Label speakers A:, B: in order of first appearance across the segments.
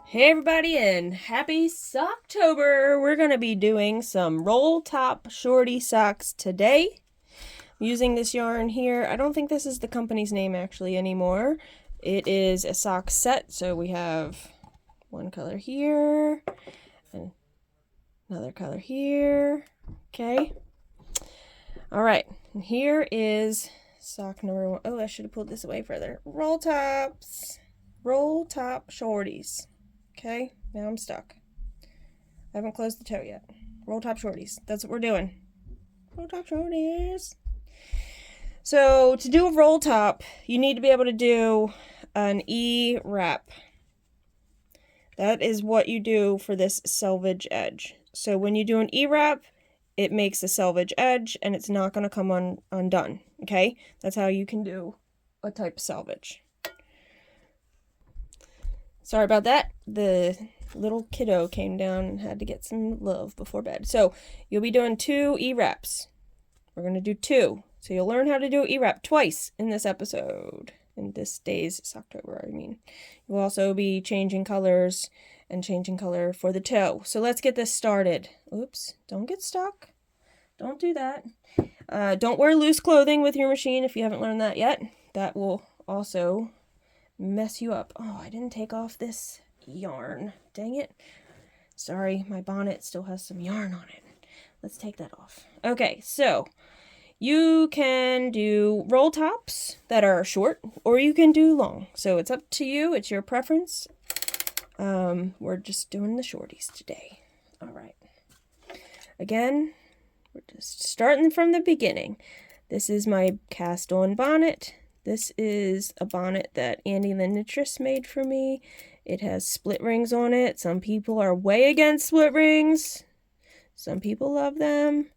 A: Hey everybody, and happy Socktober! We're going to be doing some roll top shorty socks today. I'm using this yarn here. I don't think this is the company's name actually anymore. It is a sock set, so we have one color here and another color here. Okay. Alright, and here is sock number one. Oh, I should have pulled this away further. Roll tops. Roll top shorties. Okay, now I'm stuck. I haven't closed the toe yet. Roll top shorties. That's what we're doing. Roll top shorties. So to do a roll top, you need to be able to do an E wrap. That is what you do for this selvage edge. So when you do an E wrap, it makes a selvage edge and it's not going to come undone. Okay, that's how you can do a type of selvage. Sorry about that. The little kiddo came down and had to get some love before bed. So you'll be doing 2 E-wraps. We're going to do 2. So you'll learn how to do E-wrap twice in this episode. In this day's Socktober, I mean. You'll also be changing colors and changing color for the toe. So let's get this started. Oops, don't get stuck. Don't do that. Don't wear loose clothing with your machine if you haven't learned that yet. That will also mess you up. Oh, I didn't take off this yarn. Dang it. Sorry, my bonnet still has some yarn on it. Let's take that off. Okay, so you can do roll tops that are short, or you can do long. So it's up to you. It's your preference. We're just doing the shorties today. All right. Again, we're just starting from the beginning. This is my cast-on bonnet. This is a bonnet that Andy the Knittress made for me. It has split rings on it. Some people are way against split rings. Some people love them.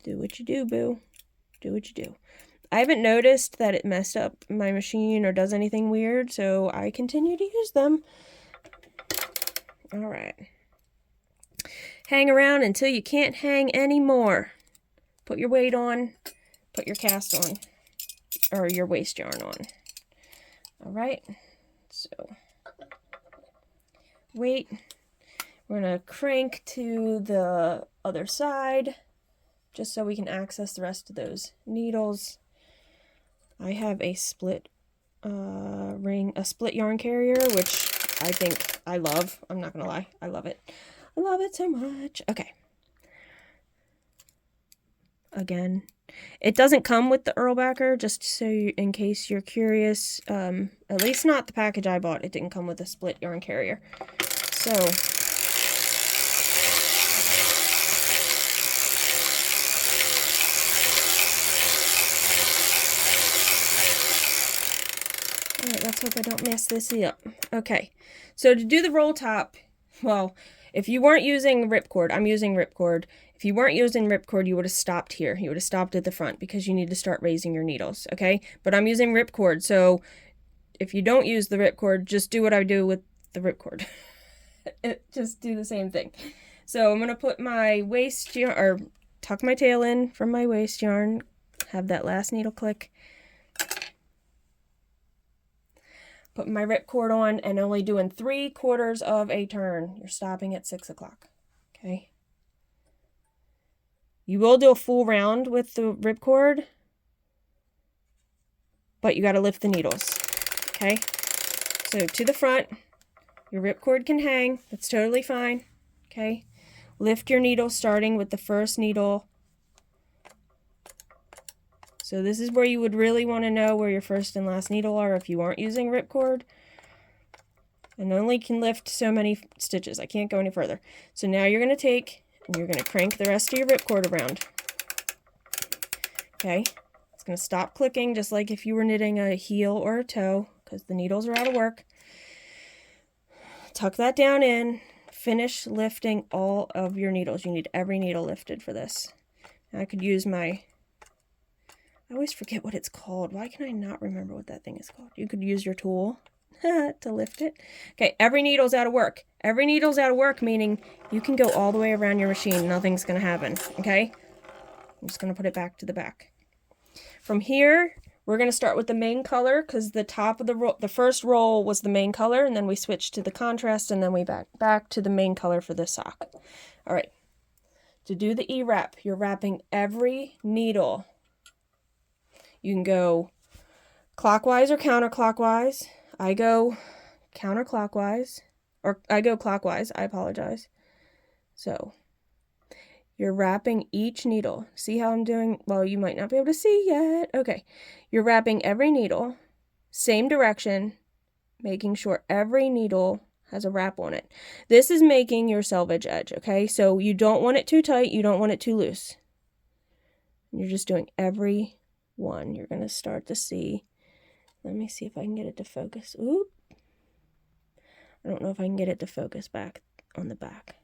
A: Do what you do, boo. Do what you do. I haven't noticed that it messed up my machine or does anything weird, so I continue to use them. Alright. Hang around until you can't hang anymore. Put your weight on. Put your cast on. Or your waste yarn on. Alright, so wait. We're going to crank to the other side just so we can access the rest of those needles. I have a split split yarn carrier, which I think I love. I'm not going to lie. I love it. I love it so much. Okay. Again, it doesn't come with the Erlbacher, just so in case you're curious. At least not the package I bought. It didn't come with a split yarn carrier. So alright, let's hope I don't mess this up. Okay, so to do the roll top, well, if you weren't using ripcord, I'm using ripcord. If you weren't using ripcord, you would have stopped here. You would have stopped at the front because you need to start raising your needles, okay? But I'm using ripcord, so if you don't use the ripcord, just do what I do with the ripcord. Just do the same thing. So I'm going to put my waste yarn, or tuck my tail in from my waste yarn, have that last needle click. Put my ripcord on and only doing 3/4 of a turn. You're stopping at 6 o'clock. Okay. You will do a full round with the ripcord, but you got to lift the needles. Okay. So to the front, your ripcord can hang. That's totally fine. Okay. Lift your needle starting with the first needle. So this is where you would really want to know where your first and last needle are if you aren't using ripcord. And only can lift so many stitches. I can't go any further. So now you're going to take and you're going to crank the rest of your ripcord around. Okay. It's going to stop clicking just like if you were knitting a heel or a toe because the needles are out of work. Tuck that down in. Finish lifting all of your needles. You need every needle lifted for this. Now I could use my... I always forget what it's called. Why can I not remember what that thing is called? You could use your tool to lift it. Okay, every needle's out of work. Every needle's out of work, meaning you can go all the way around your machine. Nothing's going to happen, okay? I'm just going to put it back to the back. From here, We're going to start with the main color because the top of the first roll was the main color, and then we switched to the contrast, and then we back to the main color for the sock. All right. To do the E-wrap, you're wrapping every needle. You can go clockwise or counterclockwise. I go counterclockwise, or I go clockwise, I apologize. So, you're wrapping each needle. See how I'm doing? Well, you might not be able to see yet. Okay. You're wrapping every needle, same direction, making sure every needle has a wrap on it. This is making your selvage edge, okay? So you don't want it too tight, you don't want it too loose. You're just doing every one. You're going to start to see. Let me see if I can get it to focus. Oop. I don't know if I can get it to focus back on the back.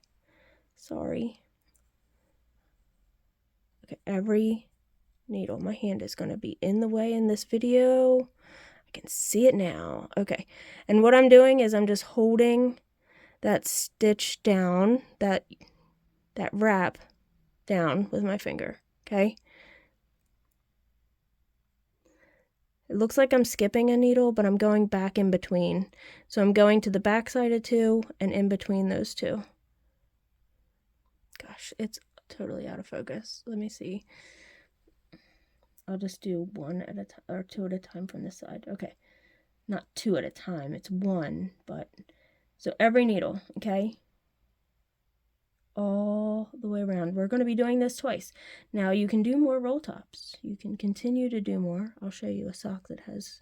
A: Sorry. Okay, every needle. My hand is going to be in the way in this video. I can see it now. Okay. And what I'm doing is I'm just holding that stitch down, that wrap down with my finger. Okay. It looks like I'm skipping a needle, but I'm going back in between. So I'm going to the back side of two and in between those two. Gosh, it's totally out of focus. Let me see. I'll just do one at a time, or two at a time from this side. Okay. Not two at a time, it's one, but so every needle, okay? All the way around. We're going to be doing this twice. Now you can do more roll tops. You can continue to do more. I'll show you a sock that has,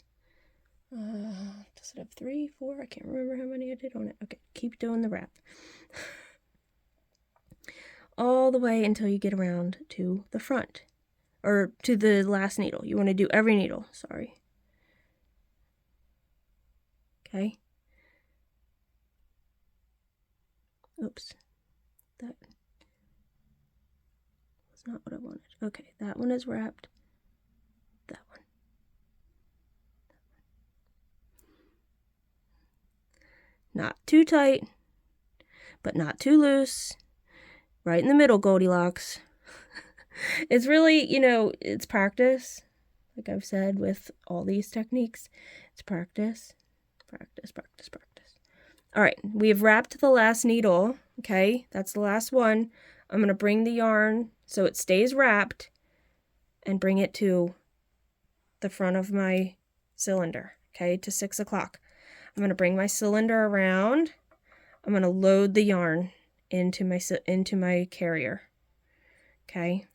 A: does it have 3, 4? I can't remember how many I did on it. Okay, keep doing the wrap. All the way until you get around to the front. Or to the last needle. You want to do every needle, sorry. Okay. Oops. That was not what I wanted. Okay, that one is wrapped. That one. Not too tight, but not too loose. Right in the middle, Goldilocks. It's really, you know, it's practice. Like I've said with all these techniques, it's practice, practice, practice, practice. All right, we've wrapped the last needle, okay? That's the last one. I'm going to bring the yarn so it stays wrapped and bring it to the front of my cylinder, okay, to 6 o'clock. I'm going to bring my cylinder around. I'm going to load the yarn into my carrier, okay?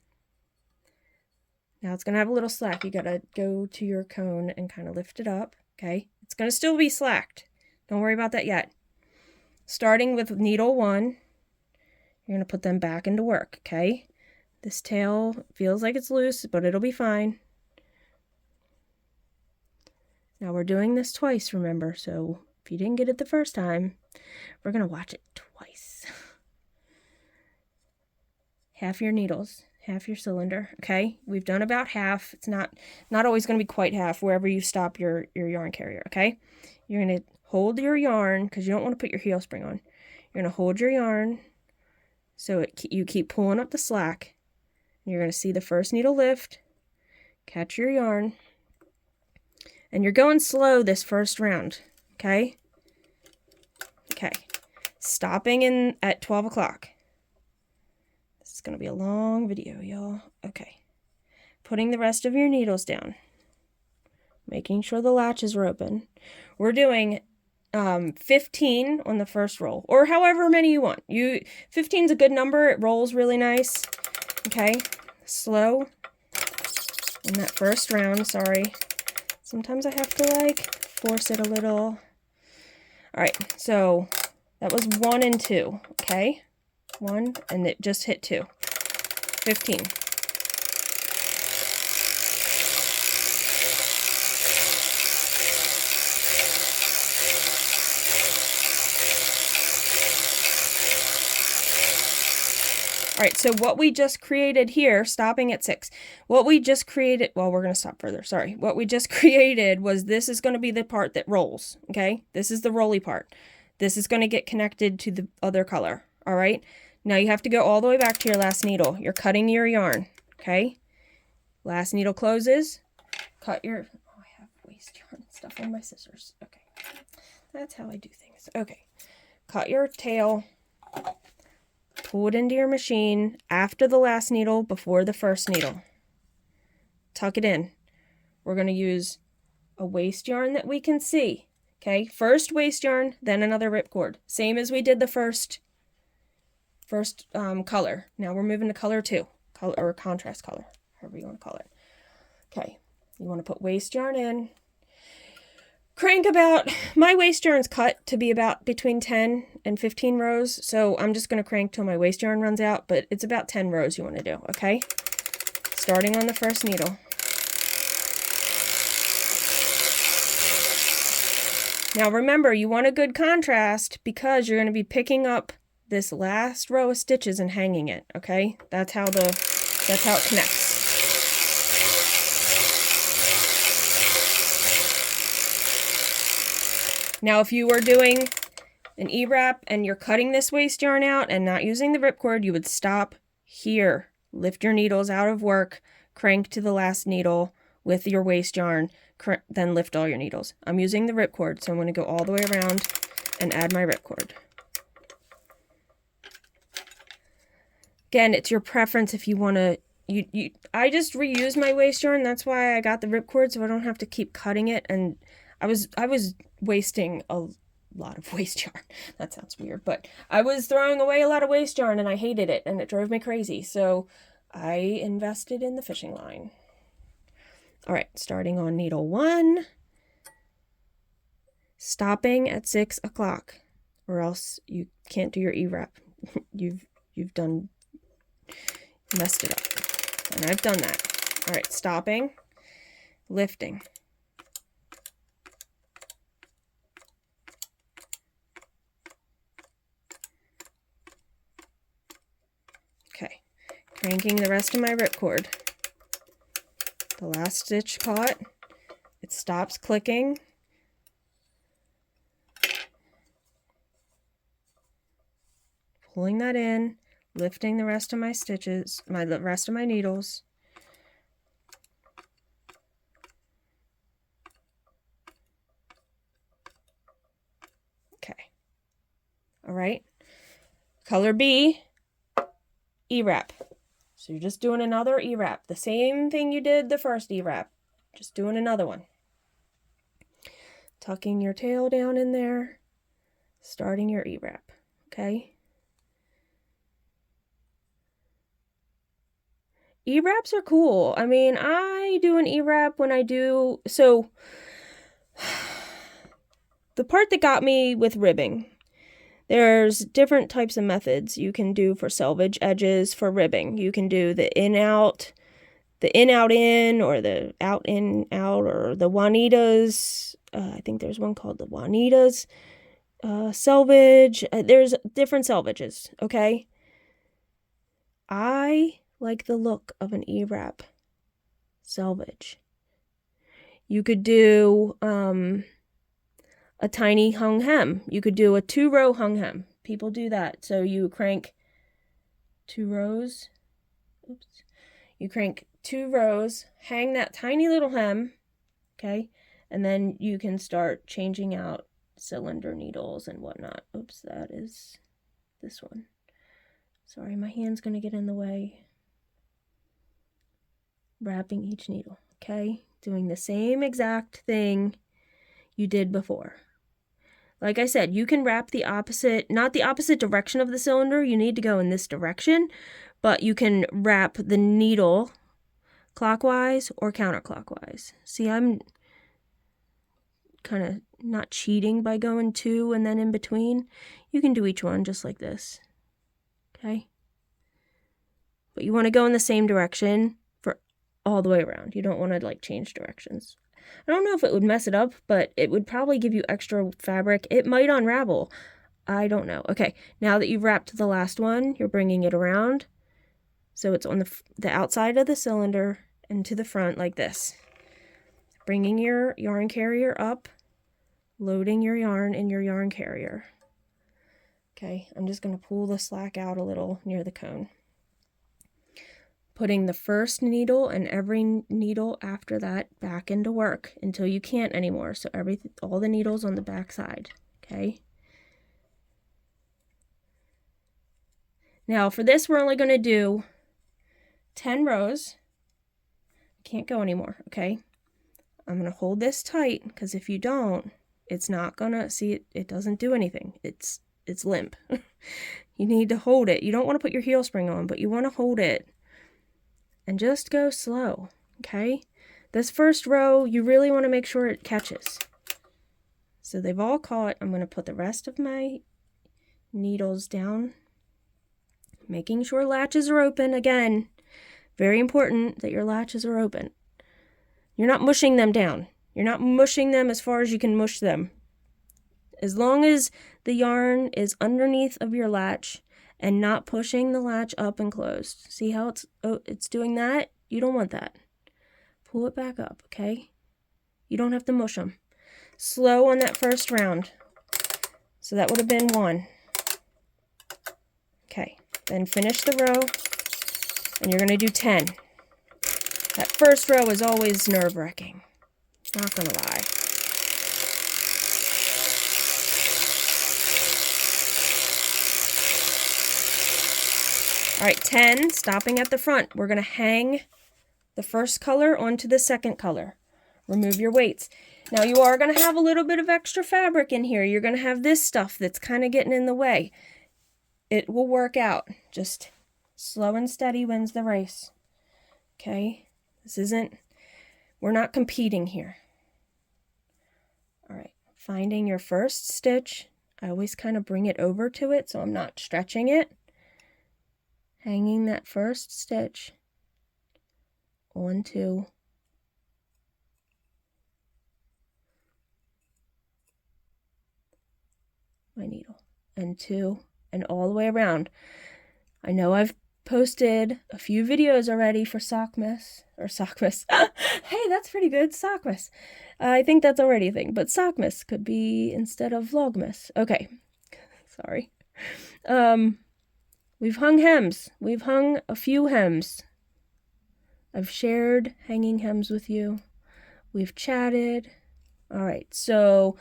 A: Now it's going to have a little slack. You got to go to your cone and kind of lift it up, okay? It's going to still be slacked. Don't worry about that yet. Starting with needle 1, you're going to put them back into work, okay? This tail feels like it's loose, but it'll be fine. Now we're doing this twice, remember? So if you didn't get it the first time, we're going to watch it twice. Half your needles. Half your cylinder, okay? We've done about half. It's not always going to be quite half wherever you stop your yarn carrier, okay? You're going to hold your yarn because you don't want to put your heel spring on. You're going to hold your yarn so you keep pulling up the slack. You're going to see the first needle lift, catch your yarn, and you're going slow this first round, okay? Okay. Stopping in at 12 o'clock. It's going to be a long video, y'all. Okay. Putting the rest of your needles down. Making sure the latches are open. We're doing 15 on the first roll, or however many you want. 15 is a good number. It rolls really nice. Okay. Slow in that first round. Sorry. Sometimes I have to force it a little. All right. So that was 1 and 2. Okay. 1, and it just hit 2. 15. All right, so what we just created here, stopping at 6, what we just created, well, we're going to stop further, sorry. What we just created was this is going to be the part that rolls, okay? This is the rolly part. This is going to get connected to the other color, all right? Now you have to go all the way back to your last needle. You're cutting your yarn, okay? Last needle closes, cut your, oh, I have waste yarn and stuff on my scissors. Okay, that's how I do things. Okay, cut your tail, pull it into your machine after the last needle, before the first needle. Tuck it in. We're going to use a waste yarn that we can see. Okay, first waste yarn, then another ripcord. Same as we did the first color. Now we're moving to color 2, color or contrast color, however you want to call it. Okay, you want to put waste yarn in. Crank about, my waste yarn's cut to be about between 10 and 15 rows, so I'm just going to crank till my waste yarn runs out, but it's about 10 rows you want to do, okay? Starting on the first needle. Now remember, you want a good contrast because you're going to be picking up this last row of stitches and hanging it, okay? That's how it connects. Now if you were doing an E-wrap and you're cutting this waste yarn out and not using the ripcord, you would stop here. Lift your needles out of work, crank to the last needle with your waste yarn, then lift all your needles. I'm using the ripcord, so I'm going to go all the way around and add my ripcord. Again, it's your preference if you want to. I just reuse my waste yarn. That's why I got the ripcord, so I don't have to keep cutting it. And I was wasting a lot of waste yarn. That sounds weird, but I was throwing away a lot of waste yarn, and I hated it, and it drove me crazy. So I invested in the fishing line. All right, starting on needle 1, stopping at 6 o'clock, or else you can't do your E-wrap. You've messed it up, and I've done that. All right, stopping, lifting. Okay, cranking the rest of my ripcord. The last stitch caught, it stops clicking. Pulling that in, lifting the rest of my stitches, the rest of my needles. Okay. All right. Color B, E-wrap. So you're just doing another E-wrap. The same thing you did the first E-wrap. Just doing another one. Tucking your tail down in there. Starting your E-wrap. Okay? E-wraps are cool. I mean, I do an E-wrap when I do... So, the part that got me with ribbing... There's different types of methods you can do for selvage edges for ribbing. You can do the in-out, in-out-in, or the out-in-out, or the Juanitas. I think there's one called the Juanitas selvage. There's different selvages, okay? I like the look of an E-wrap selvage. You could do... a tiny hung hem. You could do a 2-row hung hem. People do that. So you crank 2 rows. Oops. You crank 2 rows, hang that tiny little hem, okay? And then you can start changing out cylinder needles and whatnot. Oops, that is this one. Sorry, my hand's going to get in the way. Wrapping each needle, okay? Doing the same exact thing you did before. Like I said, you can wrap the opposite, not the opposite direction of the cylinder. You need to go in this direction, but you can wrap the needle clockwise or counterclockwise. See, I'm kind of not cheating by going 2 and then in between. You can do each one just like this, okay? But you want to go in the same direction for all the way around. You don't want to like change directions. I don't know if it would mess it up, but it would probably give you extra fabric. It might unravel. I don't know. Okay, now that you've wrapped the last one, you're bringing it around. So it's on the outside of the cylinder and to the front like this. Bringing your yarn carrier up, loading your yarn in your yarn carrier. Okay, I'm just going to pull the slack out a little near the cone. putting the first needle and every needle after that back into work until you can't anymore. So all the needles on the back side, okay? Now for this, we're only going to do 10 rows. I can't go anymore, okay? I'm going to hold this tight because if you don't, it's not going to, see, it doesn't do anything. It's limp. You need to hold it. You don't want to put your heel spring on, but you want to hold it and just go slow, okay? This first row, you really want to make sure it catches. So they've all caught. I'm going to put the rest of my needles down, making sure latches are open. Again, very important that your latches are open. You're not mushing them down. You're not mushing them as far as you can mush them. As long as the yarn is underneath of your latch and not pushing the latch up and closed. See how it's doing that? You don't want that. Pull it back up, okay? You don't have to mush them. Slow on that first round. So that would have been 1. Okay, then finish the row, and you're going to do 10. That first row is always nerve-wracking. Not going to lie. All right, 10, stopping at the front. We're going to hang the first color onto the second color. Remove your weights. Now you are going to have a little bit of extra fabric in here. You're going to have this stuff that's kind of getting in the way. It will work out. Just slow and steady wins the race. Okay? We're not competing here. All right, finding your first stitch. I always kind of bring it over to it so I'm not stretching it. Hanging that first stitch onto my needle and 2 and all the way around. I know I've posted a few videos already for Sockmas or Sockmas. Hey, that's pretty good, Sockmas. I think that's already a thing, but Sockmas could be instead of Vlogmas. Okay, sorry. We've hung hems. We've hung a few hems. I've shared hanging hems with you. We've chatted. All right, so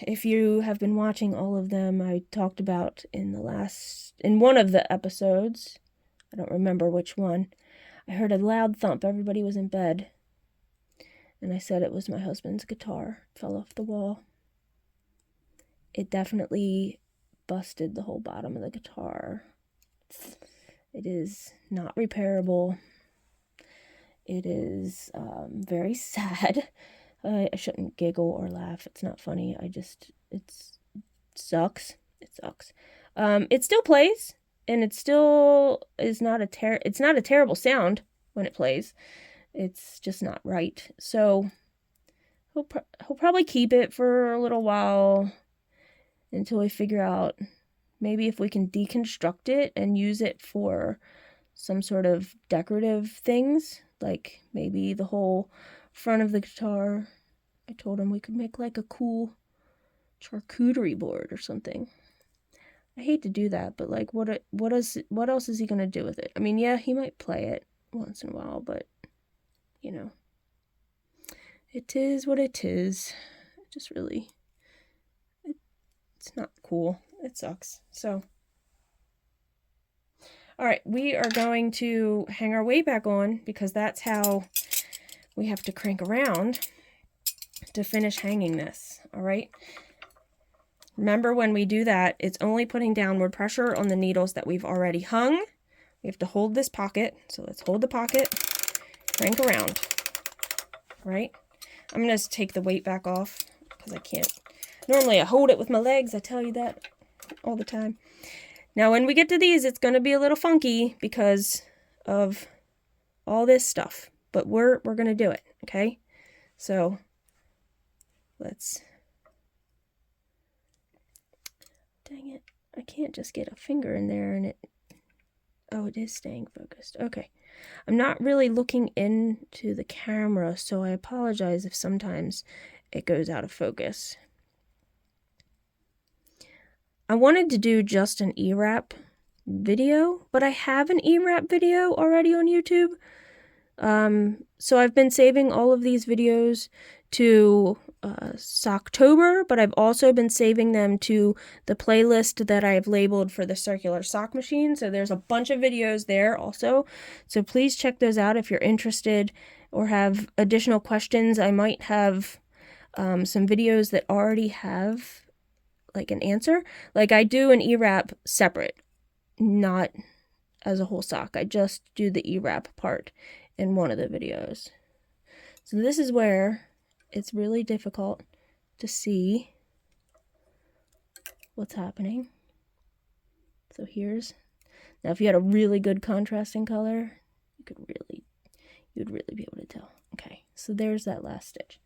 A: if you have been watching all of them, I talked about in one of the episodes, I don't remember which one, I heard a loud thump. Everybody was in bed. And I said it was my husband's guitar. It fell off the wall. It definitely busted the whole bottom of the guitar. It is not repairable. It is very sad. I shouldn't giggle or laugh. It's not funny. It sucks. It sucks. It still plays, and it still is it's not a terrible sound when it plays. It's just not right. So he'll probably keep it for a little while until we figure out maybe if we can deconstruct it and use it for some sort of decorative things, like maybe the whole front of the guitar. I told him we could make like a cool charcuterie board or something. I hate to do that, but like what else is he gonna do with it? I mean, yeah, he might play it once in a while, but you know, it is what it is. Just really, it's not cool. It sucks. So, all right, we are going to hang our weight back on because that's how we have to crank around to finish hanging this. All right. Remember, when we do that, it's only putting downward pressure on the needles that we've already hung. We have to hold this pocket. So let's hold the pocket, crank around. All right. I'm going to take the weight back off because I can't. Normally I hold it with my legs. I tell you that all the time. Now, when we get to these, it's going to be a little funky because of all this stuff, but we're going to do it. Okay. So let's, dang it. I can't just get a finger in there and oh, it is staying focused. Okay. I'm not really looking into the camera, so I apologize if sometimes it goes out of focus. I wanted to do just an E-wrap video, but I have an E-wrap video already on YouTube. So I've been saving all of these videos to Socktober, but I've also been saving them to the playlist that I've labeled for the circular sock machine. So there's a bunch of videos there also. So please check those out if you're interested or have additional questions. I might have some videos that already have like an answer. Like I do an E-wrap separate, not as a whole sock. I just do the E-wrap part in one of the videos. So this is where it's really difficult to see what's happening. So here's, now if you had a really good contrasting color, you'd really be able to tell. Okay, so there's that last stitch.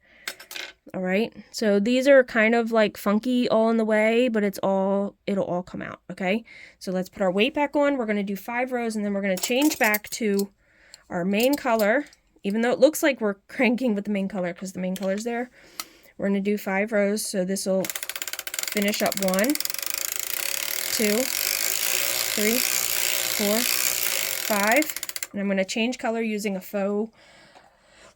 A: All right, so these are kind of like funky all in the way, but it'll all come out, okay? So let's put our weight back on. We're gonna do 5 rows and then we're gonna change back to our main color, even though it looks like we're cranking with the main color because the main color's there. We're going to do 5 rows, so this will finish up 1, 2, 3, 4, 5. And I'm going to change color using a faux,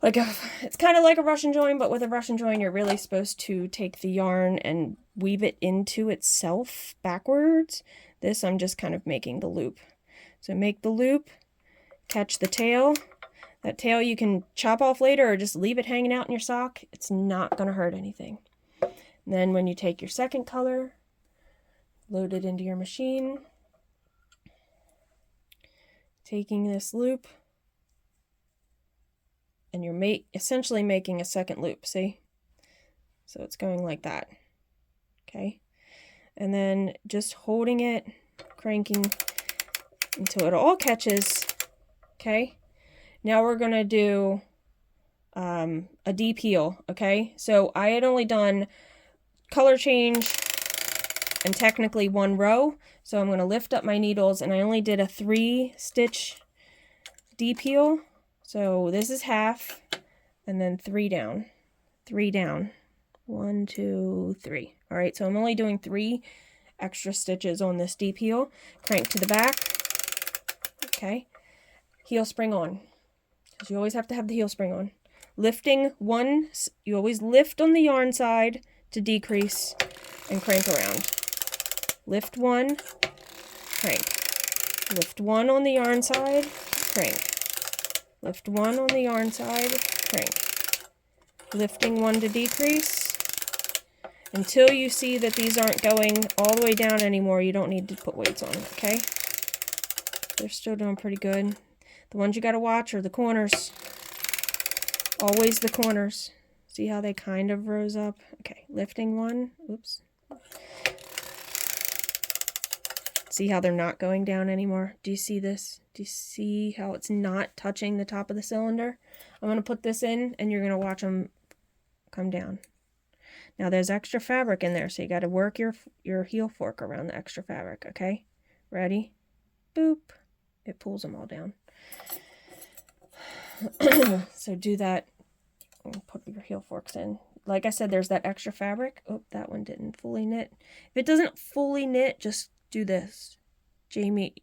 A: it's kind of like a Russian join, but with a Russian join, you're really supposed to take the yarn and weave it into itself backwards. This, I'm just kind of making the loop. So make the loop, catch the tail. That tail you can chop off later or just leave it hanging out in your sock. It's not going to hurt anything. And then when you take your second color, load it into your machine, taking this loop, and you're essentially making a second loop, see? So it's going like that, okay? And then just holding it, cranking until it all catches, okay? Now we're going to do a deep heel, okay? So I had only done color change and technically 1 row. So I'm going to lift up my needles and I only did a 3-stitch deep heel. So this is half and then 3 down, 3 down, 1, 2, 3. All right, so I'm only doing 3 extra stitches on this deep heel. Crank to the back, okay? Heel spring on. You always have to have the heel spring on. Lifting 1, you always lift on the yarn side to decrease and crank around. Lift 1, crank. Lift 1 on the yarn side, crank. Lift 1 on the yarn side, crank. Lifting 1 to decrease. Until you see that these aren't going all the way down anymore, you don't need to put weights on, okay? They're still doing pretty good. The ones you gotta watch are the corners. Always the corners. See how they kind of rose up? Okay, lifting 1. Oops. See how they're not going down anymore? Do you see this? Do you see how it's not touching the top of the cylinder? I'm gonna put this in and you're gonna watch them come down. Now there's extra fabric in there, so you gotta work your heel fork around the extra fabric, okay? Ready? Boop. It pulls them all down. So do that and put your heel forks in. Like I said, there's that extra fabric. Oh, that one didn't fully knit. If it doesn't fully knit, just do this. Jamie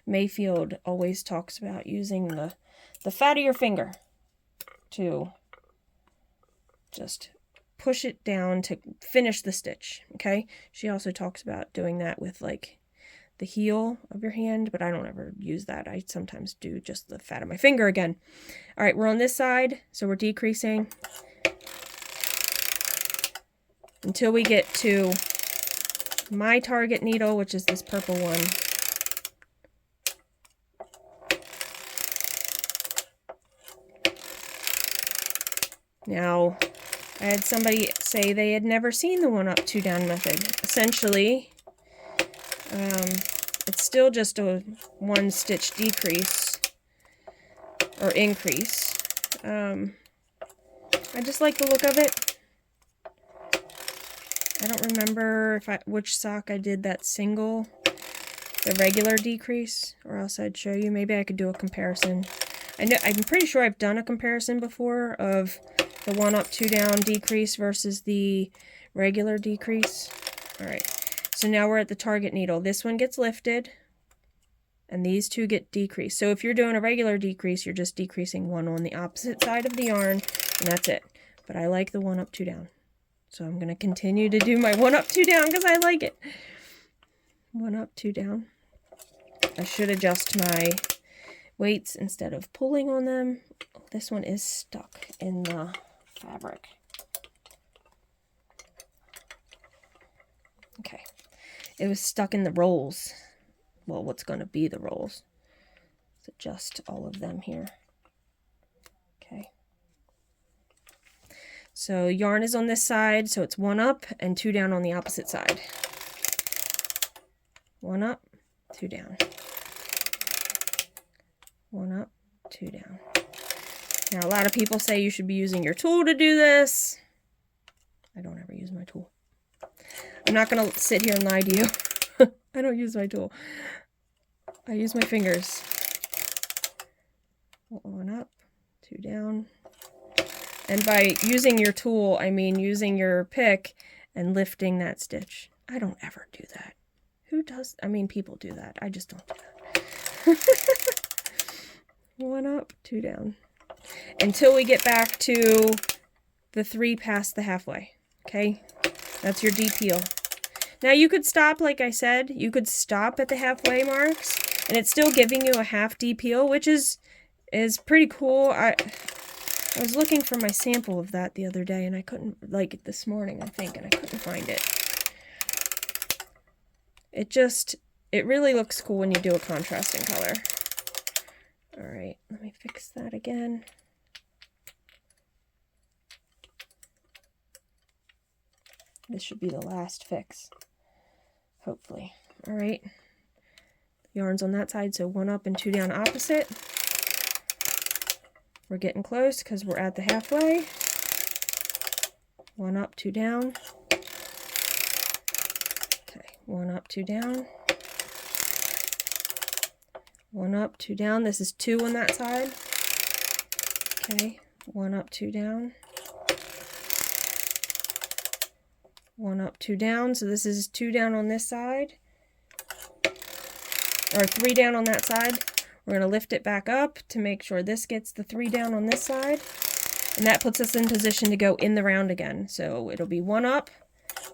A: Mayfield always talks about using the fat of your finger to just push it down to finish the stitch, okay? She also talks about doing that with like the heel of your hand, but I don't ever use that. I sometimes do just the fat of my finger again. All right, we're on this side, so we're decreasing until we get to my target needle, which is this purple one. Now, I had somebody say they had never seen the 1 up, 2 down method. Essentially, it's still just a 1 stitch decrease or increase. I just like the look of it. I don't remember which sock I did that single, the regular decrease, or else I'd show you. Maybe I could do a comparison. I'm pretty sure I've done a comparison before of the 1 up, 2 down decrease versus the regular decrease. All right. So now we're at the target needle. This one gets lifted, and these two get decreased. So if you're doing a regular decrease, you're just decreasing one on the opposite side of the yarn, and that's it. But I like the 1 up, 2 down. So I'm going to continue to do my 1 up, 2 down because I like it. 1 up, 2 down. I should adjust my weights instead of pulling on them. This one is stuck in the fabric. Okay. It was stuck in the rolls. Well, what's going to be the rolls. Let's adjust all of them here. Okay. So yarn is on this side, so it's 1 up and 2 down on the opposite side. 1 up, 2 down. 1 up, 2 down. Now, a lot of people say you should be using your tool to do this. I don't ever use my tool. I'm not going to sit here and lie to you. I don't use my tool. I use my fingers. 1 up, 2 down. And by using your tool, I mean using your pick and lifting that stitch. I don't ever do that. Who does? I mean, people do that. I just don't do that. 1 up, 2 down. Until we get back to the 3 past the halfway. Okay? That's your DPO. Now you could stop, like I said, you could stop at the halfway marks, and it's still giving you a half DPO, which is pretty cool. I was looking for my sample of that the other day, and I couldn't, like this morning, I think, and I couldn't find it. It really looks cool when you do a contrasting color. Alright, let me fix that again. This should be the last fix. Hopefully. Alright. Yarn's on that side, so 1 up and 2 down opposite. We're getting close because we're at the halfway. 1 up, 2 down. Okay, 1 up, 2 down. 1 up, 2 down. This is 2 on that side. Okay, 1 up, 2 down. 1 up, 2 down. So this is 2 down on this side. Or 3 down on that side. We're going to lift it back up to make sure this gets the 3 down on this side. And that puts us in position to go in the round again. So it'll be 1 up,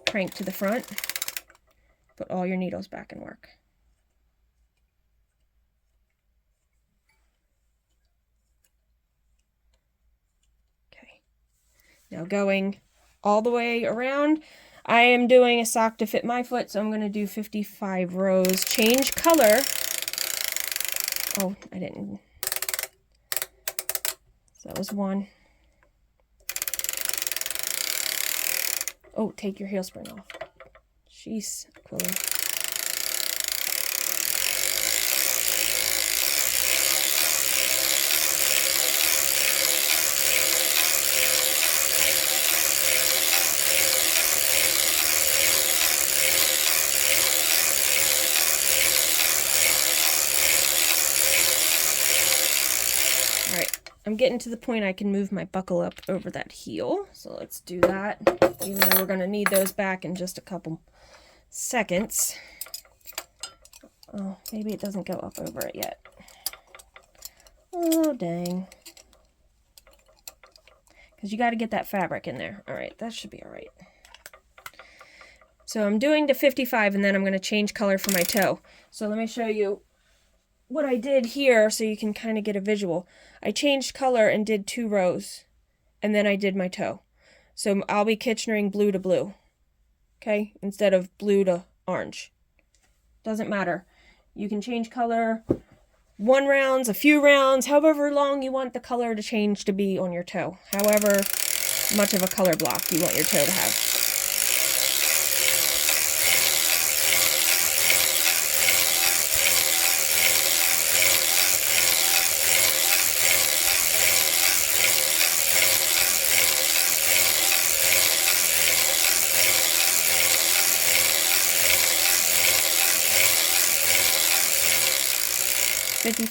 A: crank to the front, put all your needles back in work. Okay. Now going all the way around, I am doing a sock to fit my foot, so I'm going to do 55 rows. Change color. Oh, I didn't. So that was 1. Oh, take your heel spring off. Jeez, Quilly. I'm getting to the point I can move my buckle up over that heel, so let's do that, even though we're going to need those back in just a couple seconds. Oh, maybe it doesn't go up over it yet. Oh, dang. Because you got to get that fabric in there. Alright, that should be alright. So I'm doing to 55, and then I'm going to change color for my toe. So let me show you what I did here so you can kind of get a visual. I changed color and did 2 rows, and then I did my toe. So I'll be Kitchenering blue to blue, okay, instead of blue to orange. Doesn't matter. You can change color 1 rounds, a few rounds, however long you want the color to change to be on your toe. However much of a color block you want your toe to have.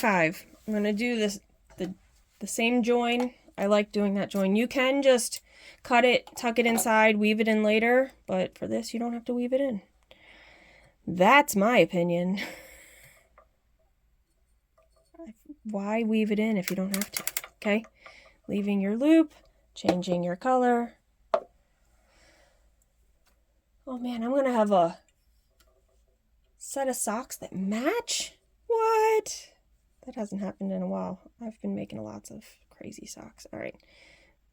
A: I'm going to do this the same join. I like doing that join. You can just cut it, tuck it inside, weave it in later, but for this you don't have to weave it in. That's my opinion. Why weave it in if you don't have to? Okay, leaving your loop, changing your color. Oh man, I'm gonna have a set of socks that match? What? That hasn't happened in a while. I've been making lots of crazy socks. All right,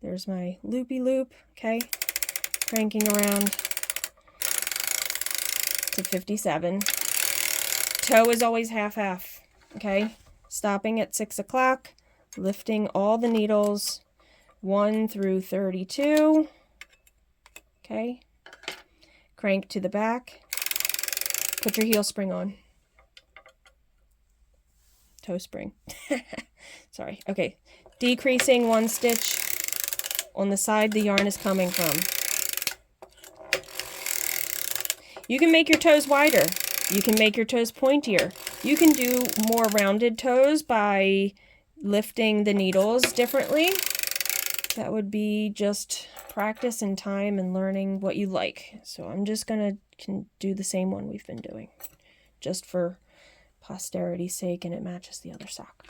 A: there's my loopy loop, okay? Cranking around to 57. Toe is always half-half, okay? Stopping at 6 o'clock, lifting all the needles 1 through 32, okay? Crank to the back. Put your heel spring on. Toe spring. Sorry. Okay. Decreasing 1 stitch on the side the yarn is coming from. You can make your toes wider. You can make your toes pointier. You can do more rounded toes by lifting the needles differently. That would be just practice and time and learning what you like. So I'm just gonna do the same one we've been doing, just for posterity's sake, and it matches the other sock.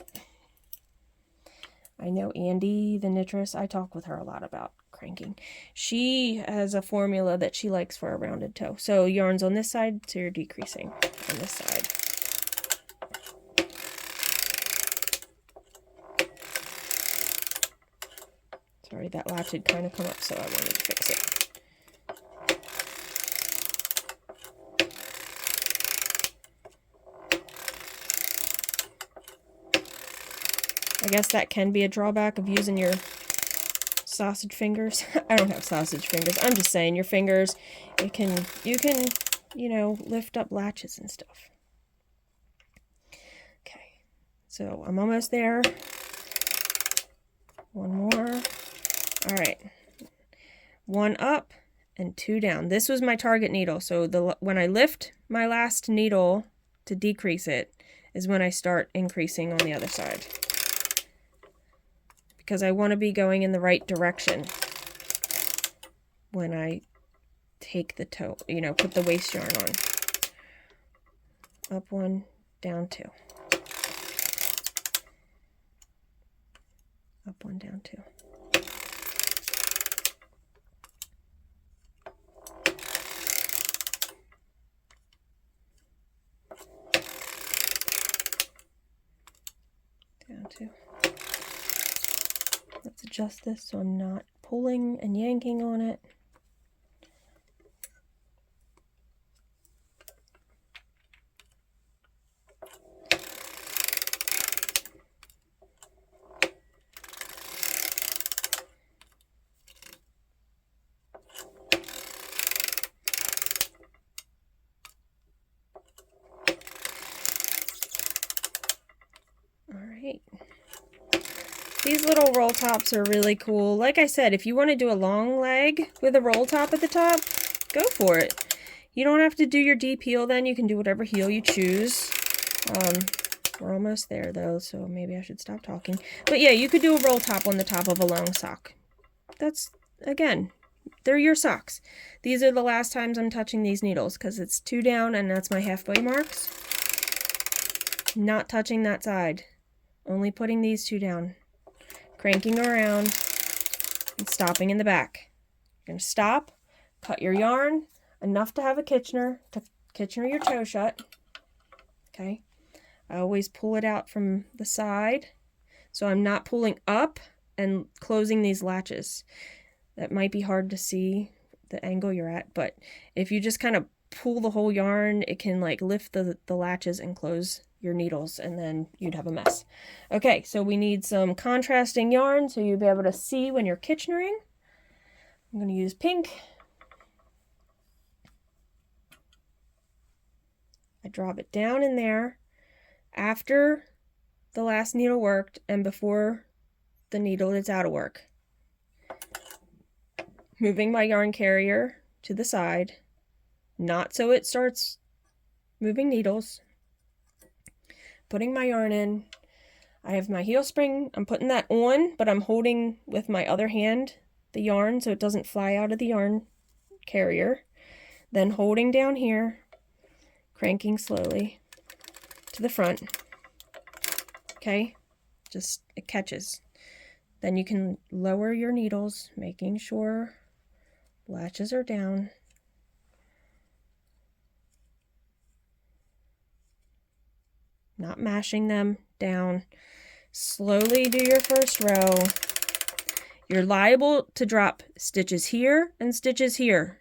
A: I know Andy, the knittress, I talk with her a lot about cranking. She has a formula that she likes for a rounded toe. So yarn's on this side, so you're decreasing on this side. Sorry, that latch had kind of come up, so I wanted to fix it. I guess that can be a drawback of using your sausage fingers. I don't have sausage fingers. I'm just saying your fingers, you can, you know, lift up latches and stuff. Okay, so I'm almost there. One more. All right. 1 up and 2 down. This was my target needle. So when I lift my last needle to decrease it is when I start increasing on the other side, because I want to be going in the right direction when I take the toe, you know, put the waist yarn on. Up 1, down 2. Up 1, down 2. Down 2. Let's adjust this so I'm not pulling and yanking on it. These little roll tops are really cool. Like I said, if you want to do a long leg with a roll top at the top, go for it. You don't have to do your deep heel then. You can do whatever heel you choose. We're almost there though, so maybe I should stop talking. But yeah, you could do a roll top on the top of a long sock. That's, again, they're your socks. These are the last times I'm touching these needles because it's 2 down and that's my halfway marks. Not touching that side. Only putting these 2 down. Cranking around and stopping in the back. You're going to stop, cut your yarn enough to have a Kitchener, to Kitchener your toe shut. Okay. I always pull it out from the side, so I'm not pulling up and closing these latches. That might be hard to see the angle you're at, but if you just kind of pull the whole yarn, it can like lift the latches and close your needles, and then you'd have a mess. Okay, so we need some contrasting yarn so you'll be able to see when you're Kitchenering. I'm going to use pink. I drop it down in there after the last needle worked and before the needle is out of work. Moving my yarn carrier to the side, not so it starts moving needles. Putting my yarn in. I have my heel spring. I'm putting that on, but I'm holding with my other hand the yarn so it doesn't fly out of the yarn carrier. Then holding down here, cranking slowly to the front. Okay, just it catches. Then you can lower your needles, making sure latches are down. Not mashing them down. Slowly do your first row. You're liable to drop stitches here and stitches here.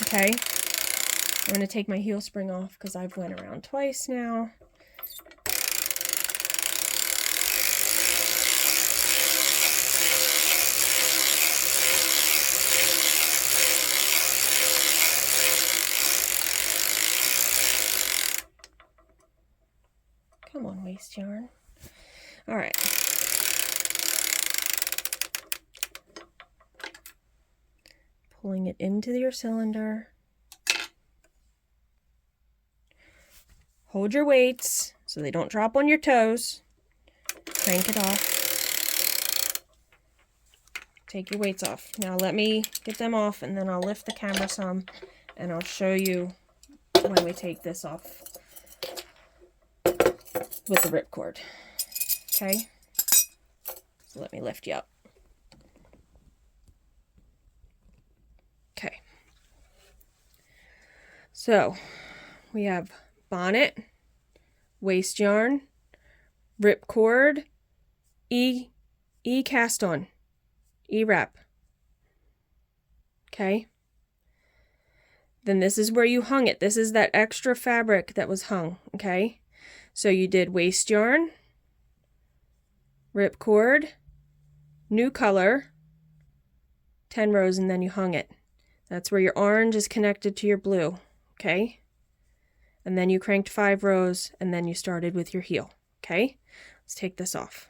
A: Okay, I'm going to take my heel spring off because I've went around twice now. Come on, waste yarn. All right. Pulling it into your cylinder. Hold your weights so they don't drop on your toes. Crank it off. Take your weights off. Now let me get them off and then I'll lift the camera some and I'll show you when we take this off with the ripcord. Okay? So let me lift you up. Okay. So we have bonnet, waste yarn, ripcord, E cast on, E wrap. Okay? Then this is where you hung it. This is that extra fabric that was hung, okay? So you did waste yarn, ripcord, new color, 10 rows, and then you hung it. That's where your orange is connected to your blue, okay? And then you cranked 5 rows, and then you started with your heel, okay? Let's take this off.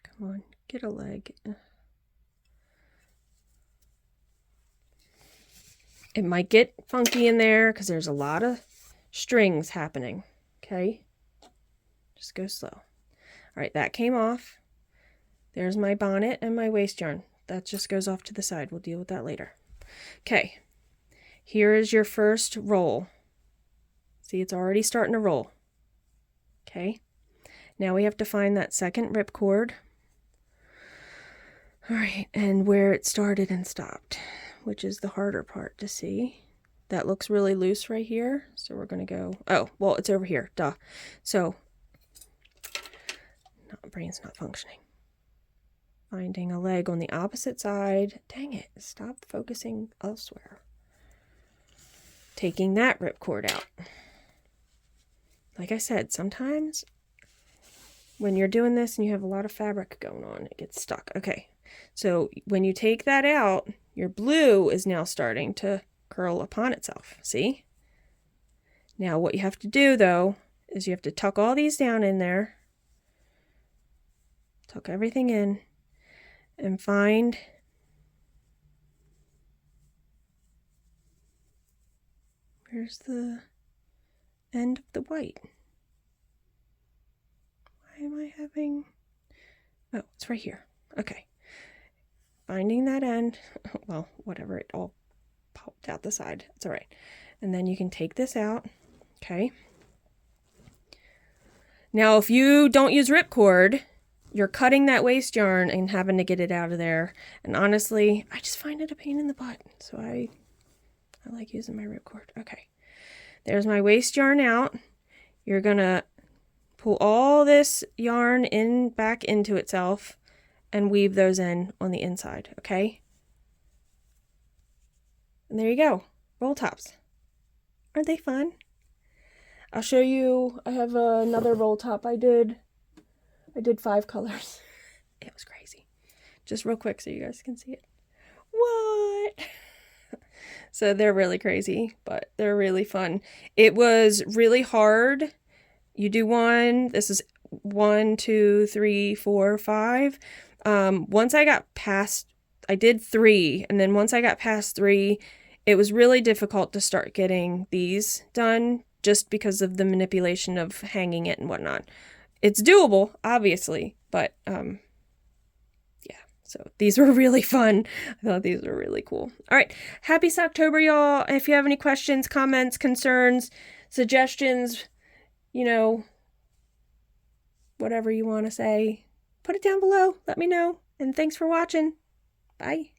A: Come on, get a leg. It might get funky in there because there's a lot of strings happening, okay? Just go slow. All right, that came off. There's my bonnet and my waste yarn. That just goes off to the side. We'll deal with that later. Okay, here is your first roll. See, it's already starting to roll. Okay, now we have to find that second ripcord. All right, and where it started and stopped, which is the harder part to see. That looks really loose right here, so we're going to go, oh, well, it's over here, duh. So, no, brain's not functioning. Finding a leg on the opposite side. Dang it, stop focusing elsewhere. Taking that ripcord out. Like I said, sometimes when you're doing this and you have a lot of fabric going on, it gets stuck. Okay, so when you take that out, your blue is now starting to curl upon itself, see? Now what you have to do though, is you have to tuck all these down in there. Tuck everything in and find where's the end of the white. Why am I having, oh, it's right here. Okay. Finding that end, well, whatever, it all popped out the side. It's all right. And then you can take this out, okay? Now, if you don't use ripcord, you're cutting that waste yarn and having to get it out of there. And honestly, I just find it a pain in the butt. So I like using my ripcord. Okay, there's my waste yarn out. You're gonna pull all this yarn in back into itself and weave those in on the inside, okay? And there you go, roll tops. Aren't they fun? I'll show you, I have another roll top I did 5 colors. It was crazy. Just real quick so you guys can see it. What? So they're really crazy, but they're really fun. It was really hard. You do one, this is 1, 2, 3, 4, 5. Once I got past, I did 3, and then once I got past 3, it was really difficult to start getting these done just because of the manipulation of hanging it and whatnot. It's doable, obviously, But, yeah, so these were really fun. I thought these were really cool. All right, happy Socktober, y'all. If you have any questions, comments, concerns, suggestions, you know, whatever you want to say, put it down below. Let me know. And thanks for watching. Bye.